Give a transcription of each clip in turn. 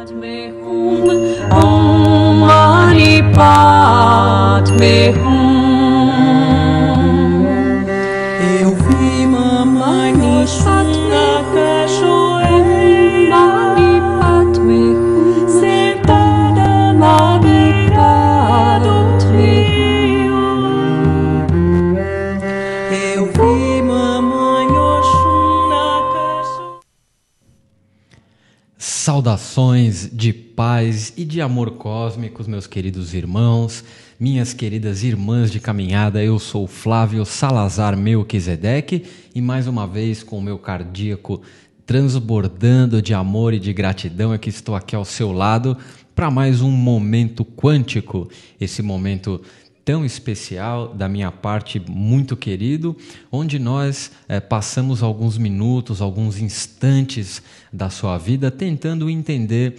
Om Mani Padme Hum. Eu vi mamãe Oxum na cachoeira, Mani Padme Hum, sentada na beira do rio. Eu vi mamãe Oxum na cachoeira. Saudações de paz e de amor cósmicos, meus queridos irmãos, minhas queridas irmãs de caminhada. Eu sou Flávio Salazar Melquisedeque e mais uma vez com o meu cardíaco transbordando de amor e de gratidão é que estou aqui ao seu lado para mais um momento quântico, esse momento tão especial da minha parte, muito querido, onde nós passamos alguns minutos, alguns instantes da sua vida tentando entender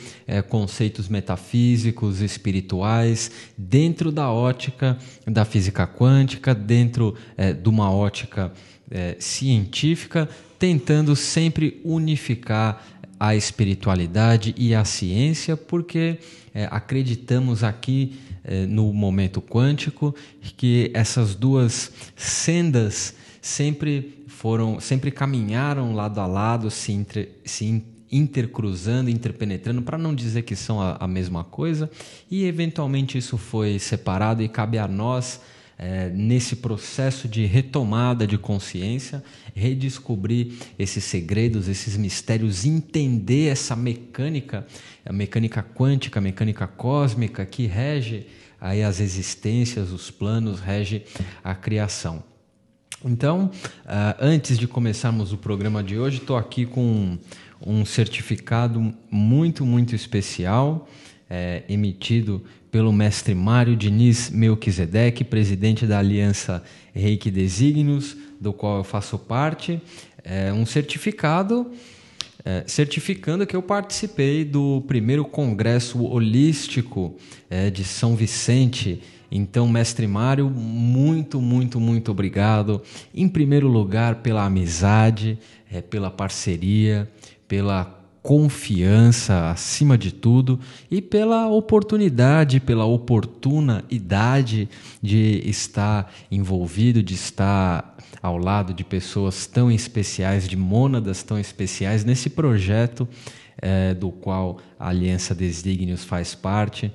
conceitos metafísicos, espirituais, dentro da ótica da física quântica, dentro de uma ótica científica, tentando sempre unificar a espiritualidade e a ciência, porque acreditamos aqui no momento quântico que essas duas sendas sempre caminharam lado a lado, se intercruzando, interpenetrando, para não dizer que são a mesma coisa, e eventualmente isso foi separado e cabe a nós, nesse processo de retomada de consciência, redescobrir esses segredos, esses mistérios, entender essa mecânica, a mecânica quântica, a mecânica cósmica que rege aí as existências, os planos, rege a criação. Então, antes de começarmos o programa de hoje, estou aqui com um certificado muito, muito especial, emitido pelo mestre Mário Diniz Melquisedeque, presidente da Aliança Reiki Desígnios, do qual eu faço parte, um certificado certificando que eu participei do primeiro congresso holístico de São Vicente. Então, mestre Mário, muito, muito, muito obrigado, em primeiro lugar, pela amizade, pela parceria, pela confiança acima de tudo e pela oportunidade, pela oportuna idade de estar envolvido, de estar ao lado de pessoas tão especiais, de mônadas tão especiais nesse projeto do qual a Aliança Desígnios faz parte,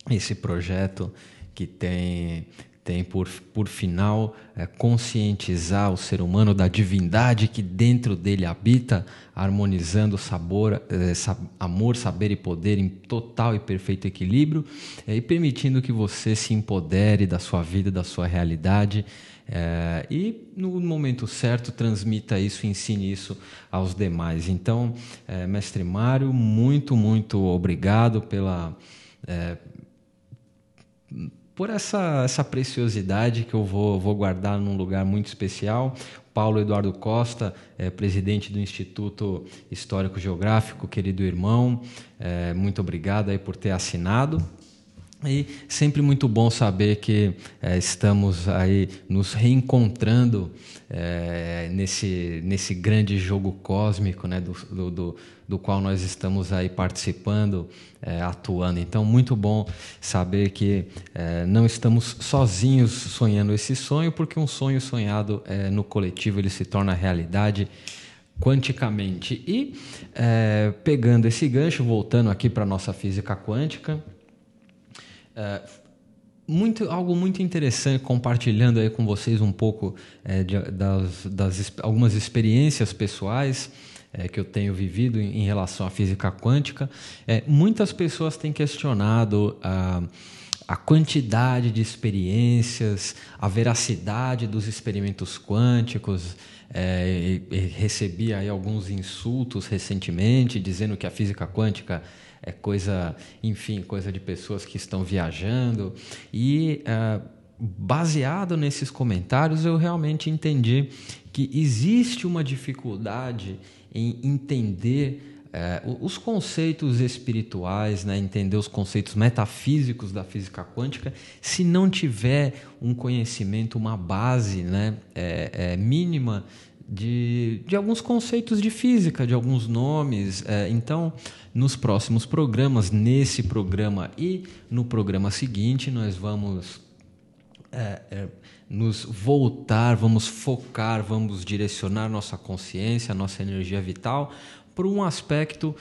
esse projeto que tem por final conscientizar o ser humano da divindade que dentro dele habita, harmonizando amor, saber e poder em total e perfeito equilíbrio, e permitindo que você se empodere da sua vida, da sua realidade, e no momento certo transmita isso, ensine isso aos demais. Então, mestre Mário, muito, muito obrigado por essa preciosidade que eu vou guardar num lugar muito especial. Paulo Eduardo Costa, presidente do Instituto Histórico Geográfico, querido irmão, muito obrigado aí por ter assinado. E sempre muito bom saber que estamos aí nos reencontrando nesse grande jogo cósmico, né, do qual nós estamos aí participando, atuando. Então, muito bom saber que não estamos sozinhos sonhando esse sonho, porque um sonho sonhado no coletivo ele se torna realidade quanticamente. E pegando esse gancho, voltando aqui para a nossa física quântica, algo muito interessante, compartilhando aí com vocês um pouco algumas experiências pessoais que eu tenho vivido em relação à física quântica. Muitas pessoas têm questionado a quantidade de experiências, a veracidade dos experimentos quânticos. Recebi aí alguns insultos recentemente dizendo que a física quântica é coisa de pessoas que estão viajando. E baseado nesses comentários, eu realmente entendi que existe uma dificuldade em entender os conceitos espirituais, né? Entender os conceitos metafísicos da física quântica, se não tiver um conhecimento, uma base, né? Mínima de alguns conceitos de física, de alguns nomes. Então, nos próximos programas, nesse programa e no programa seguinte, nós vamos nos voltar, vamos focar, vamos direcionar nossa consciência, nossa energia vital para um aspecto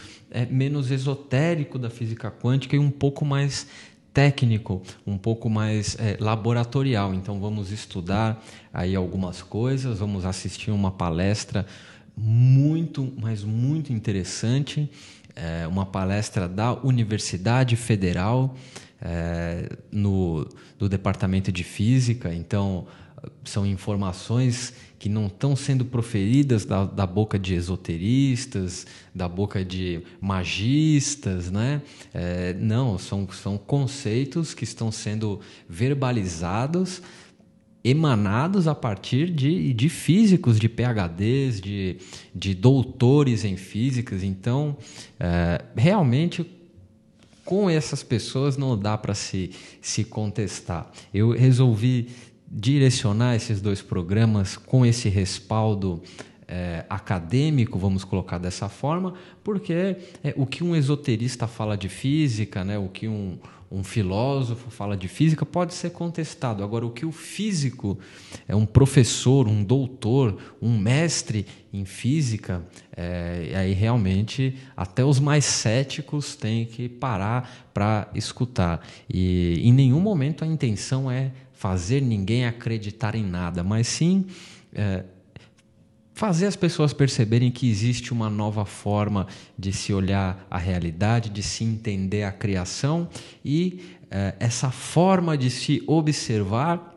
menos esotérico da física quântica e um pouco mais técnico, um pouco mais laboratorial. Então vamos estudar aí algumas coisas, vamos assistir uma palestra muito, mas muito interessante, uma palestra da Universidade Federal no Departamento de Física. Então são informações que não estão sendo proferidas da boca de esoteristas, da boca de magistas, né? Não, são conceitos que estão sendo verbalizados, emanados a partir de físicos, de PhDs, de doutores em físicas. Então, realmente, com essas pessoas não dá para se contestar. Eu resolvi direcionar esses dois programas com esse respaldo acadêmico, vamos colocar dessa forma, porque o que um esoterista fala de física, né, o que um filósofo fala de física pode ser contestado. Agora, o que o físico, um professor, um doutor, um mestre em física, aí realmente até os mais céticos têm que parar para escutar. E em nenhum momento a intenção é fazer ninguém acreditar em nada, mas sim fazer as pessoas perceberem que existe uma nova forma de se olhar a realidade, de se entender a criação e essa forma de se observar.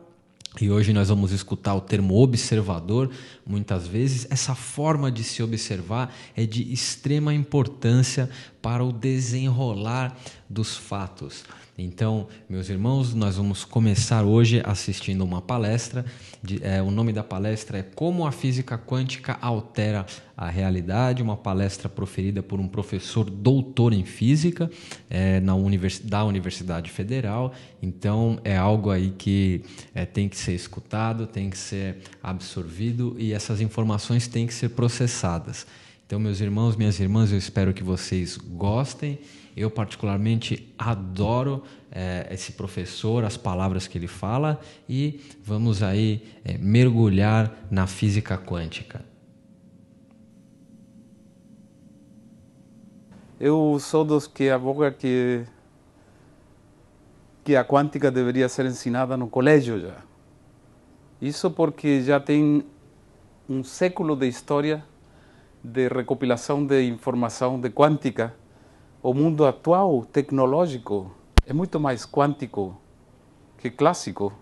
E hoje nós vamos escutar o termo observador muitas vezes. Essa forma de se observar é de extrema importância para o desenrolar dos fatos. Então, meus irmãos, nós vamos começar hoje assistindo uma palestra. O nome da palestra é Como a Física Quântica Altera a Realidade, uma palestra proferida por um professor doutor em física da Universidade Federal. Então, é algo aí que tem que ser escutado, tem que ser absorvido e essas informações têm que ser processadas. Então, meus irmãos, minhas irmãs, eu espero que vocês gostem. Eu particularmente adoro esse professor, as palavras que ele fala, e vamos aí mergulhar na física quântica. Eu sou dos que aboga que a quântica deveria ser ensinada no colégio já. Isso porque já tem um século de história de recopilação de informação de quântica. O mundo atual, tecnológico, é muito mais quântico que clássico.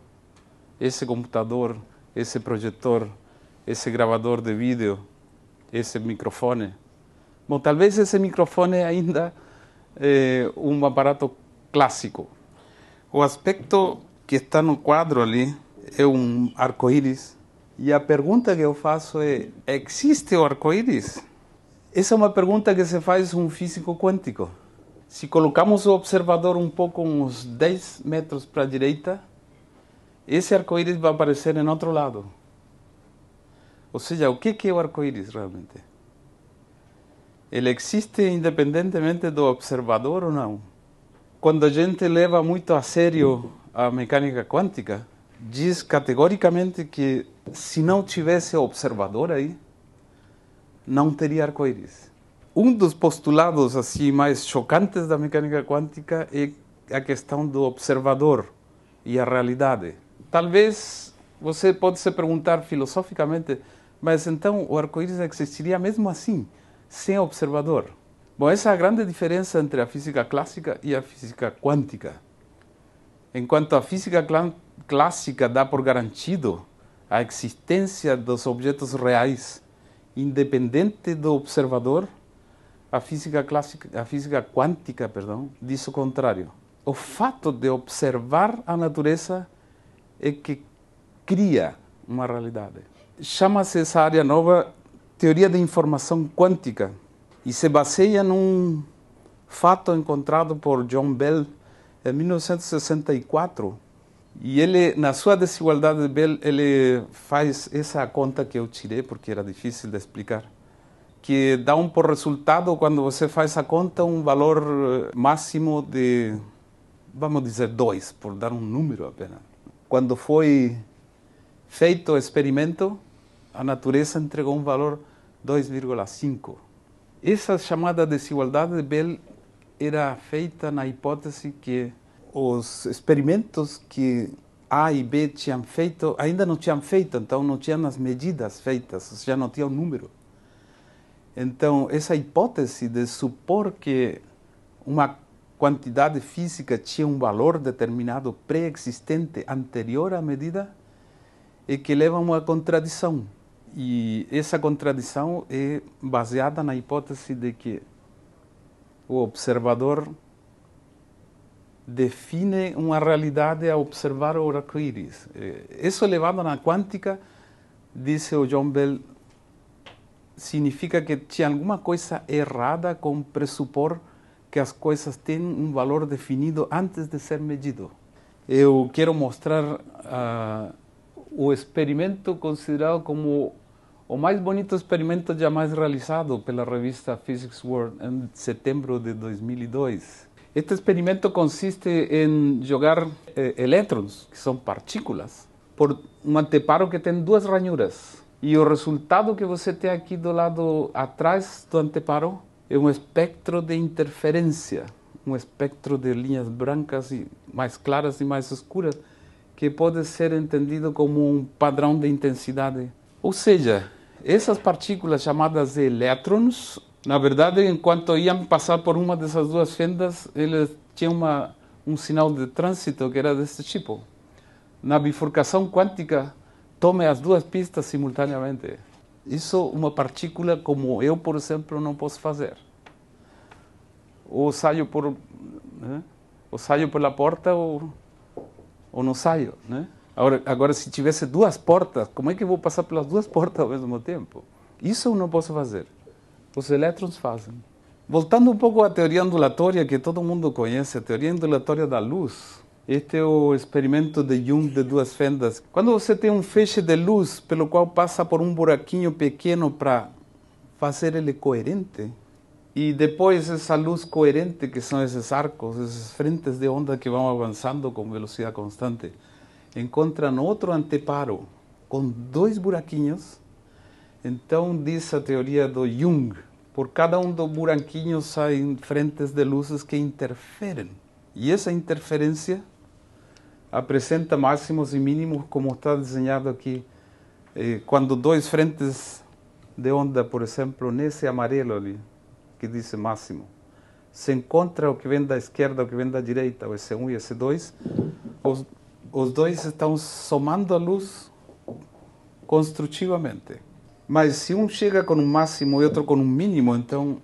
Esse computador, esse projetor, esse gravador de vídeo, esse microfone. Bom, talvez esse microfone ainda é um aparato clássico. O aspecto que está no quadro ali é um arco-íris. E a pergunta que eu faço é: existe o arco-íris? Essa é uma pergunta que se faz um físico quântico. Se colocamos o observador um pouco uns 10 metros para a direita, esse arco-íris vai aparecer em outro lado. Ou seja, o que é o arco-íris realmente? Ele existe independentemente do observador ou não? Quando a gente leva muito a sério a mecânica quântica, diz categoricamente que se não tivesse observador aí, não teria arco-íris. Um dos postulados assim mais chocantes da mecânica quântica é a questão do observador e a realidade. Talvez você pode se perguntar filosoficamente, mas então o arco-íris existiria mesmo assim, sem observador? Bom, essa é a grande diferença entre a física clássica e a física quântica. Enquanto a física clássica dá por garantido a existência dos objetos reais, independente do observador, a física quântica, diz o contrário. O fato de observar a natureza é que cria uma realidade. Chama-se essa área nova teoria de informação quântica e se baseia num fato encontrado por John Bell em 1964. E ele, na sua desigualdade de Bell, ele faz essa conta que eu tirei, porque era difícil de explicar, que dá por resultado, quando você faz a conta, um valor máximo de, vamos dizer, 2, por dar um número apenas. Quando foi feito o experimento, a natureza entregou um valor 2,5. Essa chamada desigualdade de Bell era feita na hipótese que os experimentos que A e B tinham feito, ainda não tinham feito, então não tinham as medidas feitas, já não tinha o número. Então, essa hipótese de supor que uma quantidade física tinha um valor determinado pré-existente anterior à medida é que leva a uma contradição. E essa contradição é baseada na hipótese de que o observador define uma realidade a observar o arco-íris. Isso levado na quântica, disse o John Bell, significa que tinha alguma coisa errada com pressupor que as coisas têm um valor definido antes de ser medido. Eu quero mostrar o experimento considerado como o mais bonito experimento jamais realizado pela revista Physics World em setembro de 2002. Este experimento consiste em jogar elétrons, que são partículas, por um anteparo que tem duas ranhuras. E o resultado que você tem aqui do lado atrás do anteparo é um espectro de interferência, um espectro de linhas brancas e mais claras e mais escuras, que pode ser entendido como um padrão de intensidade. Ou seja, essas partículas chamadas de elétrons, na verdade, enquanto iam passar por uma dessas duas fendas, eles tinham um sinal de trânsito que era desse tipo. Na bifurcação quântica, tome as duas pistas simultaneamente. Isso uma partícula como eu, por exemplo, não posso fazer. Ou saio pela porta ou não saio, né? Agora, se tivesse duas portas, como é que eu vou passar pelas duas portas ao mesmo tempo? Isso eu não posso fazer. Os elétrons fazem. Voltando um pouco à teoria ondulatória, que todo mundo conhece, a teoria ondulatória da luz. Este é o experimento de Jung de duas fendas. Quando você tem um feixe de luz pelo qual passa por um buraquinho pequeno para fazer ele coerente, e depois essa luz coerente, que são esses arcos, essas frentes de onda que vão avançando com velocidade constante, encontram outro anteparo com dois buraquinhos. Então, diz a teoria do Jung, por cada um dos buraquinhos saem frentes de luzes que interferem. E essa interferência apresenta máximos e mínimos, como está desenhado aqui. Quando dois frentes de onda, por exemplo, nesse amarelo ali, que diz máximo, se encontra o que vem da esquerda, o que vem da direita, o S1 e S2, os dois estão somando a luz construtivamente. Mas se um chega com um máximo e outro com um mínimo, então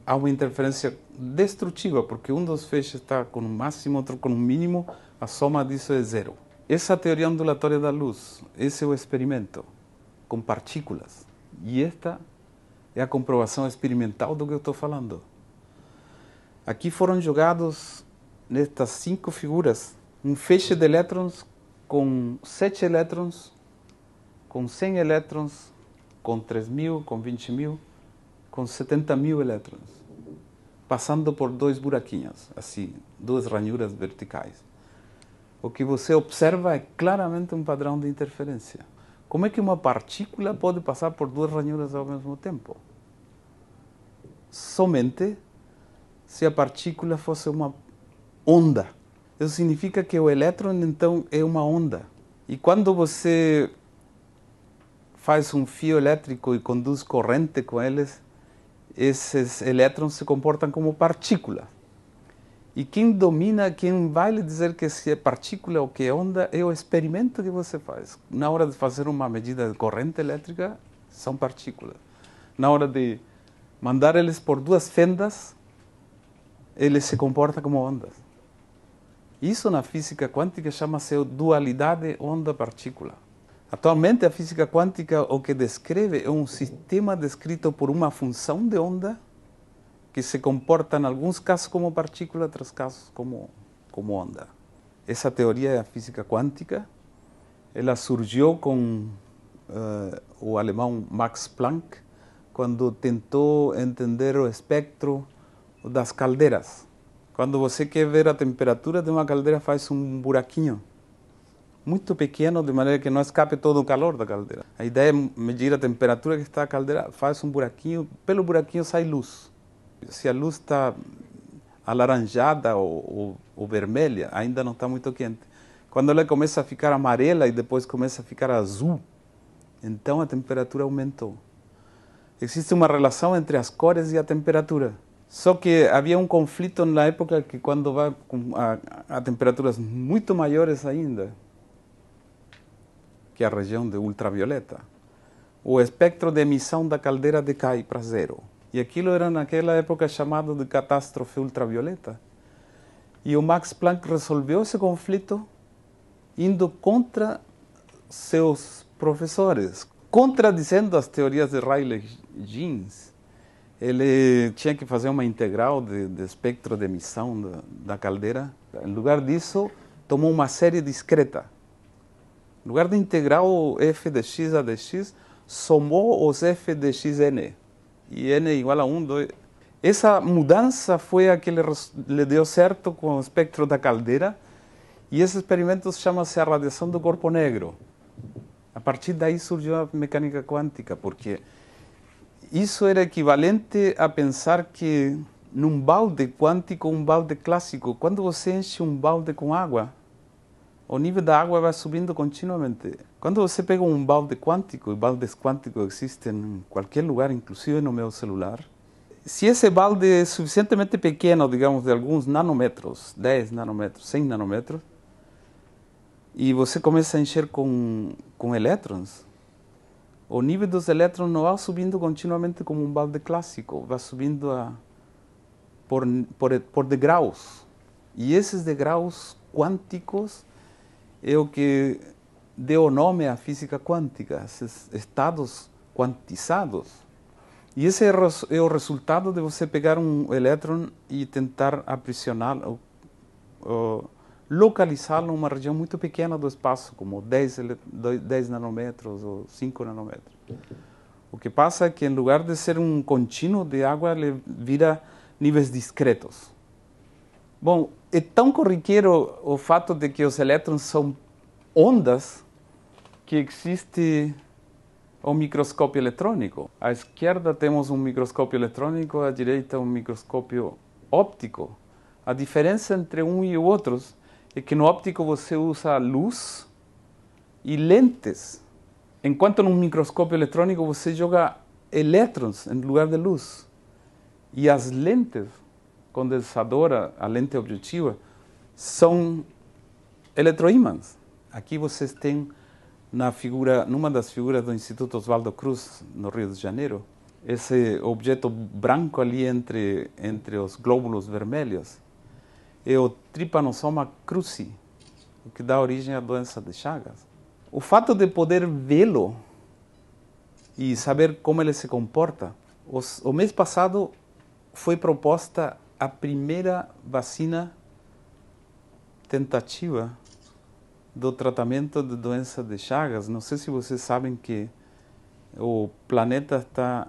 há uma interferência destrutiva, porque um dos feixes está com um máximo, outro com um mínimo, a soma disso é zero. Essa é a teoria ondulatória da luz, esse é o experimento, com partículas. E esta é a comprovação experimental do que eu estou falando. Aqui foram jogados, nestas 5 figuras, um feixe de elétrons com 7 elétrons, com 100 elétrons, com 3.000, com 20.000, com 70.000 elétrons, passando por dois buraquinhos, assim, duas ranhuras verticais. O que você observa é claramente um padrão de interferência. Como é que uma partícula pode passar por duas ranhuras ao mesmo tempo? Somente se a partícula fosse uma onda. Isso significa que o elétron, então, é uma onda. E quando você faz um fio elétrico e conduz corrente com eles, esses elétrons se comportam como partículas. E quem domina, quem vai lhe dizer que se é partícula ou que é onda, é o experimento que você faz. Na hora de fazer uma medida de corrente elétrica, são partículas. Na hora de mandar eles por duas fendas, eles se comportam como ondas. Isso na física quântica chama-se dualidade onda-partícula. Atualmente, a física quântica o que descreve é um sistema descrito por uma função de onda que se comporta, em alguns casos, como partícula, em outros casos, como onda. essa teoria é a física quântica. Ela surgiu com o alemão Max Planck, quando tentou entender o espectro das caldeiras. Quando você quer ver a temperatura de uma caldeira, faz um buraquinho muito pequeno, de maneira que não escape todo o calor da caldeira. A ideia é medir a temperatura que está a caldeira, faz um buraquinho, pelo buraquinho sai luz. Se a luz está alaranjada ou vermelha, ainda não está muito quente. Quando ela começa a ficar amarela e depois começa a ficar azul, então a temperatura aumentou. Existe uma relação entre as cores e a temperatura. Só que havia um conflito na época que quando vai a temperaturas muito maiores ainda, que é a região de ultravioleta, o espectro de emissão da caldeira decai para zero. E aquilo era naquela época chamado de catástrofe ultravioleta. E o Max Planck resolveu esse conflito indo contra seus professores, contradizendo as teorias de Rayleigh-Jeans. Ele tinha que fazer uma integral de espectro de emissão da caldeira. Em lugar disso, tomou uma série discreta. Em lugar de integrar o f de x a dx, somou os f de xn. E n igual a 1, 2. Essa mudança foi a que lhe deu certo com o espectro da caldeira. E esse experimento chama-se a radiação do corpo negro. A partir daí surgiu a mecânica quântica, porque isso era equivalente a pensar que num balde quântico, um balde clássico, quando você enche um balde com água, o nível da água vai subindo continuamente. Quando você pega um balde quântico, e baldes quânticos existem em qualquer lugar, inclusive no meu celular, se esse balde é suficientemente pequeno, digamos, de alguns nanômetros, 10 nanômetros, 100 nanômetros, e você começa a encher com elétrons, o nível dos elétrons não vai subindo continuamente como um balde clássico, vai subindo por degraus. E esses degraus quânticos é o que deu nome à física quântica, esses estados quantizados. E esse é o resultado de você pegar um elétron e tentar aprisioná-lo, localizá-lo numa região muito pequena do espaço, como 10 nanômetros ou 5 nanômetros. O que passa é que, em lugar de ser um contínuo de água, ele vira níveis discretos. Bom, é tão corriqueiro o fato de que os elétrons são ondas que existe o microscópio eletrônico. À esquerda temos um microscópio eletrônico, à direita um microscópio óptico. A diferença entre um e o outro é que no óptico você usa luz e lentes, enquanto no microscópio eletrônico você joga elétrons em lugar de luz. E as lentes condensadora, a lente objetiva, são eletroímãs. Aqui vocês têm numa das figuras do Instituto Oswaldo Cruz, no Rio de Janeiro, esse objeto branco ali entre os glóbulos vermelhos, é o Trypanosoma cruzi, o que dá origem à doença de Chagas. O fato de poder vê-lo e saber como ele se comporta, o mês passado foi proposta a primeira vacina tentativa do tratamento de doença de Chagas. Não sei se vocês sabem que o planeta está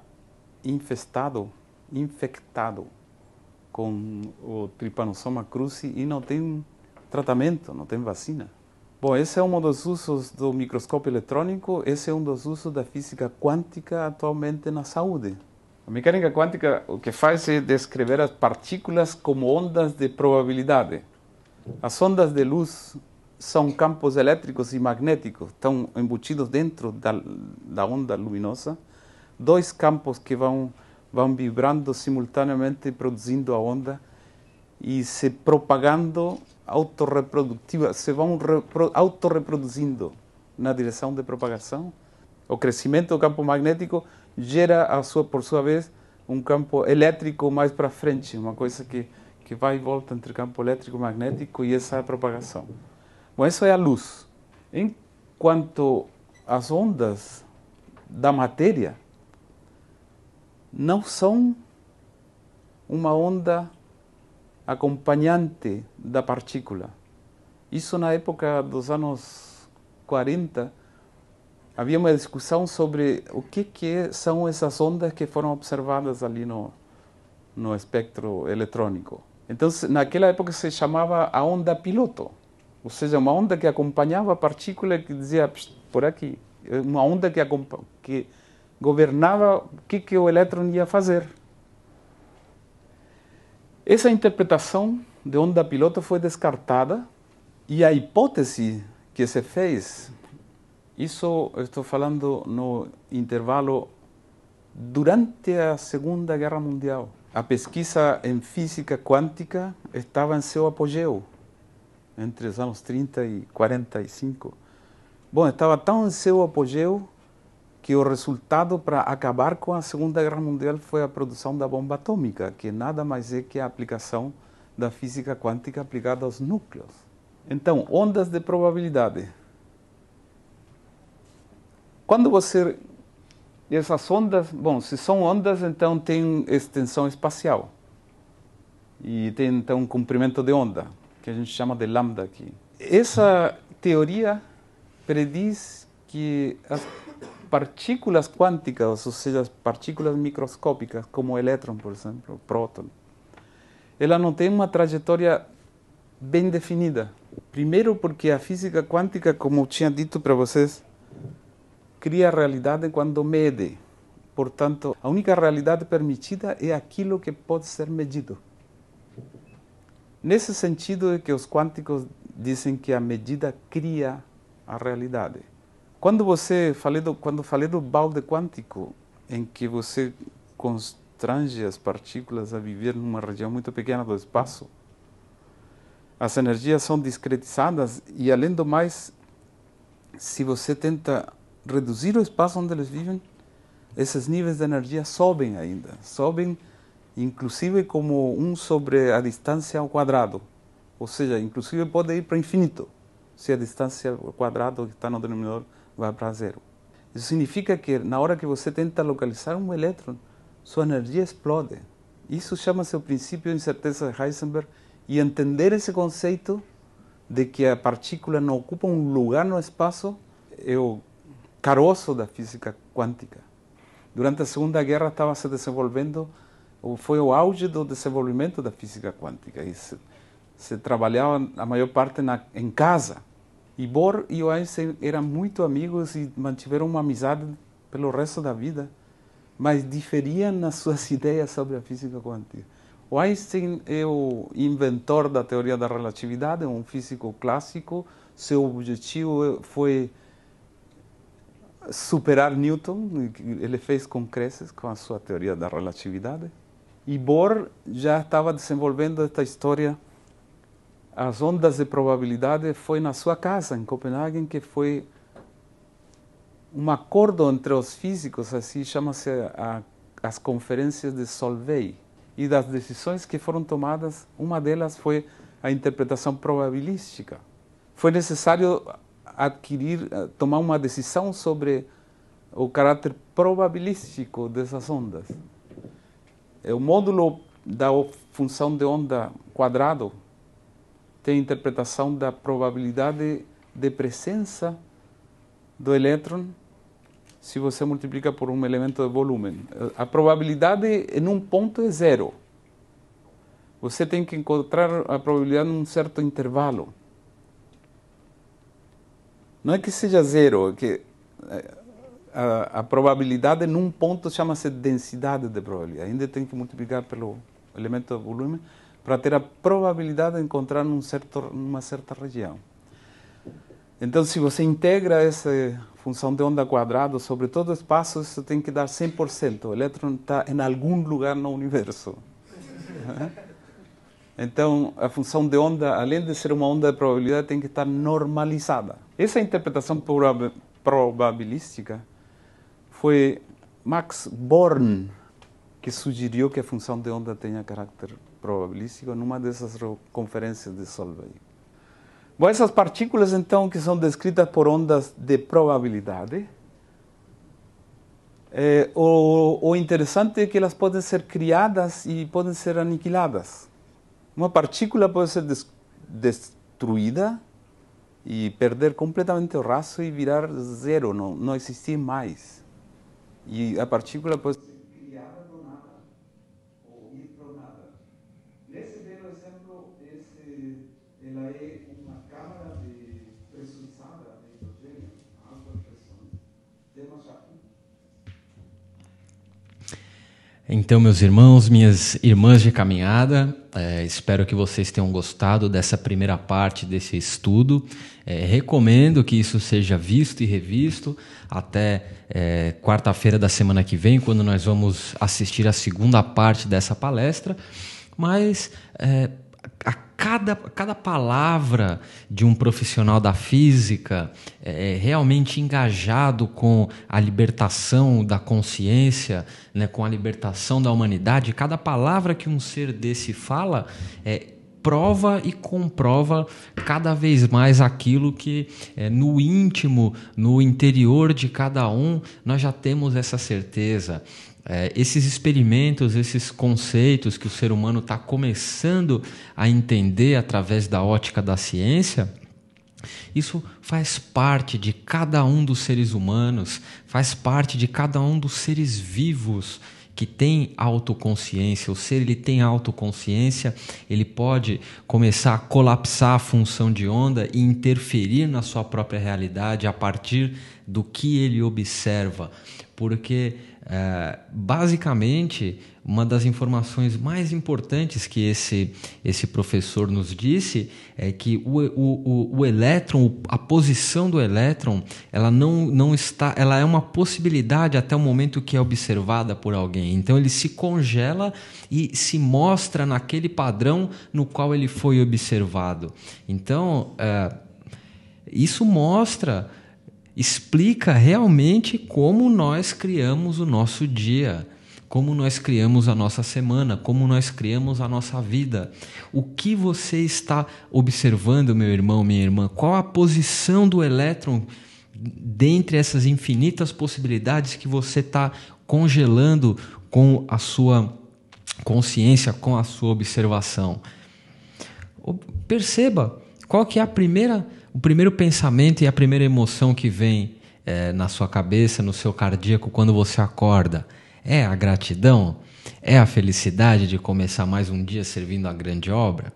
infectado com o Trypanosoma cruzi e não tem tratamento, não tem vacina. Bom, esse é um dos usos do microscópio eletrônico, esse é um dos usos da física quântica atualmente na saúde. A mecânica quântica o que faz é descrever as partículas como ondas de probabilidade. As ondas de luz são campos elétricos e magnéticos, estão embutidos dentro da onda luminosa, dois campos que vão vibrando simultaneamente, produzindo a onda e se propagando autorreprodutiva, se vão autorreproduzindo na direção de propagação. O crescimento do campo magnético gera, por sua vez, um campo elétrico mais para frente, uma coisa que vai e volta entre campo elétrico e magnético, e essa é a propagação. Bom, isso é a luz. Enquanto as ondas da matéria não são uma onda acompanhante da partícula. Isso na época dos anos 40, havia uma discussão sobre o que são essas ondas que foram observadas ali no espectro eletrônico. Então, naquela época se chamava a onda piloto, ou seja, uma onda que acompanhava a partícula que dizia por aqui, uma onda que governava o que o elétron ia fazer. Essa interpretação de onda piloto foi descartada e a hipótese que se fez, isso eu estou falando no intervalo durante a Segunda Guerra Mundial. A pesquisa em física quântica estava em seu apogeu, entre os anos 30 e 45. Bom, estava tão em seu apogeu que o resultado para acabar com a Segunda Guerra Mundial foi a produção da bomba atômica, que nada mais é que a aplicação da física quântica aplicada aos núcleos. Então, ondas de probabilidade. Quando você... Essas ondas, bom, se são ondas, então tem extensão espacial. E tem, então, um comprimento de onda, que a gente chama de lambda aqui. Essa teoria prediz que as partículas quânticas, ou seja, as partículas microscópicas, como o elétron, por exemplo, o próton, ela não tem uma trajetória bem definida. Primeiro porque a física quântica, como eu tinha dito para vocês, cria a realidade quando mede. Portanto, a única realidade permitida é aquilo que pode ser medido. Nesse sentido é que os quânticos dizem que a medida cria a realidade. Quando falei do balde quântico, em que você constrange as partículas a viver numa região muito pequena do espaço, as energias são discretizadas e, além do mais, se você tenta reduzir o espaço onde eles vivem, esses níveis de energia sobem ainda. Sobem, inclusive, como 1 sobre a distância ao quadrado. Ou seja, inclusive pode ir para o infinito, se a distância ao quadrado que está no denominador vai para zero. Isso significa que, na hora que você tenta localizar um elétron, sua energia explode. Isso chama-se o princípio de incerteza de Heisenberg, e entender esse conceito de que a partícula não ocupa um lugar no espaço é o caroço da física quântica. Durante a Segunda Guerra estava se desenvolvendo, foi o auge do desenvolvimento da física quântica. E se trabalhava a maior parte em casa. E Bohr e o Einstein eram muito amigos e mantiveram uma amizade pelo resto da vida, mas diferiam nas suas ideias sobre a física quântica. O Einstein é o inventor da teoria da relatividade, um físico clássico. Seu objetivo foi superar Newton, ele fez com creces com a sua teoria da relatividade. E Bohr já estava desenvolvendo esta história. As ondas de probabilidade foi na sua casa, em Copenhague, que foi um acordo entre os físicos, assim chama-se as conferências de Solvay. E das decisões que foram tomadas, uma delas foi a interpretação probabilística. Foi necessário tomar uma decisão sobre o caráter probabilístico dessas ondas. O módulo da função de onda quadrado tem interpretação da probabilidade de presença do elétron se você multiplica por um elemento de volume. A probabilidade em um ponto é zero. Você tem que encontrar a probabilidade em um certo intervalo. Não é que seja zero, é que a probabilidade em um ponto chama-se densidade de probabilidade. Ainda tem que multiplicar pelo elemento de volume para ter a probabilidade de encontrar numa certa região. Então, se você integra essa função de onda quadrada sobre todo o espaço, isso tem que dar 100%. O elétron está em algum lugar no universo. Então, a função de onda, além de ser uma onda de probabilidade, tem que estar normalizada. Essa interpretação probabilística foi Max Born que sugeriu que a função de onda tenha caráter probabilístico numa dessas conferências de Solvay. Bom, essas partículas, então, que são descritas por ondas de probabilidade, o interessante é que elas podem ser criadas e podem ser aniquiladas. Uma partícula pode ser destruída e perder completamente o rastro e virar zero, não existir mais. E a partícula pode ser criada do nada ou ir para o nada. Nesse belo exemplo, ela é uma câmara pressurizada de hidrogênio a alta pressão. Temos aqui. Então, meus irmãos, minhas irmãs de caminhada, espero que vocês tenham gostado dessa primeira parte desse estudo. Recomendo que isso seja visto e revisto até quarta-feira da semana que vem, quando nós vamos assistir a segunda parte dessa palestra. Mas cada palavra de um profissional da física realmente engajado com a libertação da consciência, né, com a libertação da humanidade, cada palavra que um ser desse fala prova e comprova cada vez mais aquilo que no íntimo, no interior de cada um, nós já temos essa certeza. Esses experimentos, esses conceitos que o ser humano está começando a entender através da ótica da ciência, isso faz parte de cada um dos seres humanos, faz parte de cada um dos seres vivos que tem autoconsciência. O ser, ele tem autoconsciência, ele pode começar a colapsar a função de onda e interferir na sua própria realidade a partir do que ele observa, porque basicamente uma das informações mais importantes que esse professor nos disse é que o elétron, a posição do elétron, ela não está, ela é uma possibilidade até o momento que é observada por alguém. Então ele se congela e se mostra naquele padrão no qual ele foi observado. Então isso explica realmente como nós criamos o nosso dia, como nós criamos a nossa semana, como nós criamos a nossa vida. O que você está observando, meu irmão, minha irmã? Qual a posição do elétron dentre essas infinitas possibilidades que você está congelando com a sua consciência, com a sua observação? Perceba qual que é o primeiro pensamento e a primeira emoção que vem na sua cabeça, no seu cardíaco, quando você acorda. É a gratidão? É a felicidade de começar mais um dia servindo a grande obra?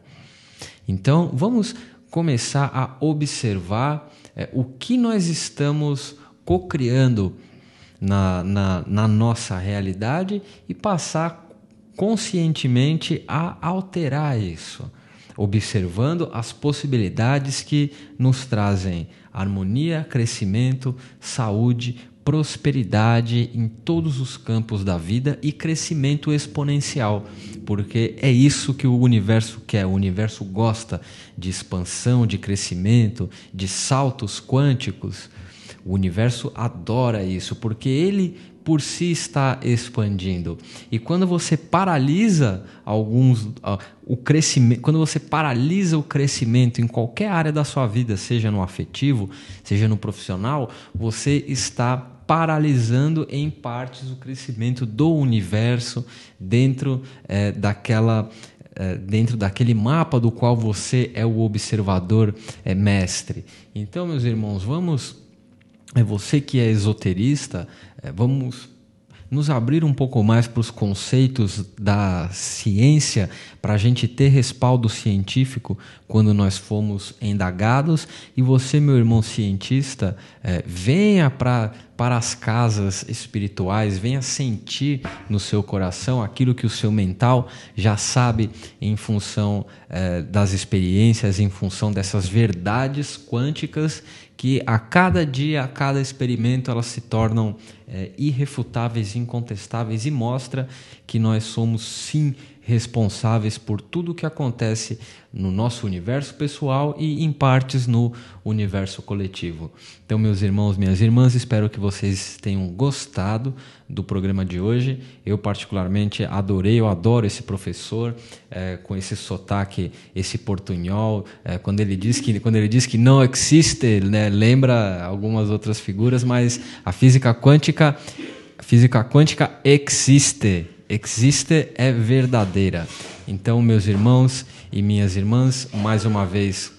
Então, vamos começar a observar o que nós estamos cocriando na nossa realidade e passar conscientemente a alterar isso, observando as possibilidades que nos trazem harmonia, crescimento, saúde, prosperidade em todos os campos da vida e crescimento exponencial, porque é isso que o universo quer. O universo gosta de expansão, de crescimento, de saltos quânticos. O universo adora isso, porque ele por si está expandindo. E quando você paralisa o crescimento, quando você paralisa o crescimento em qualquer área da sua vida, seja no afetivo, seja no profissional, você está paralisando em partes o crescimento do universo dentro daquele mapa do qual você é o observador mestre. Então, meus irmãos, você que é esoterista, vamos nos abrir um pouco mais para os conceitos da ciência, para a gente ter respaldo científico quando nós fomos indagados. E você, meu irmão cientista, venha para as casas espirituais, venha sentir no seu coração aquilo que o seu mental já sabe em função das experiências, em função dessas verdades quânticas que a cada dia, a cada experimento, elas se tornam irrefutáveis, incontestáveis, e mostra que nós somos, sim, responsáveis por tudo o que acontece no nosso universo pessoal e, em partes, no universo coletivo. Então, meus irmãos, minhas irmãs, espero que vocês tenham gostado do programa de hoje. Eu, particularmente, eu adoro esse professor, com esse sotaque, esse portunhol. Quando ele diz que não existe, né, lembra algumas outras figuras, mas a física quântica existe. Existe, é verdadeira. Então, meus irmãos e minhas irmãs, mais uma vez,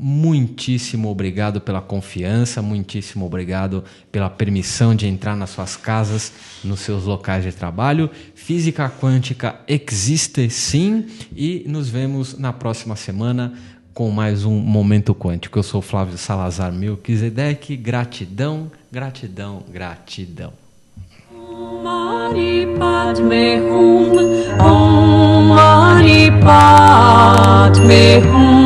muitíssimo obrigado pela confiança, muitíssimo obrigado pela permissão de entrar nas suas casas, nos seus locais de trabalho. Física quântica existe sim, e nos vemos na próxima semana com mais um Momento Quântico. Eu sou Flávio Salazar Melquisedeque. Gratidão, gratidão, gratidão. Mani Padme Hum, Om Mani Padme Hum.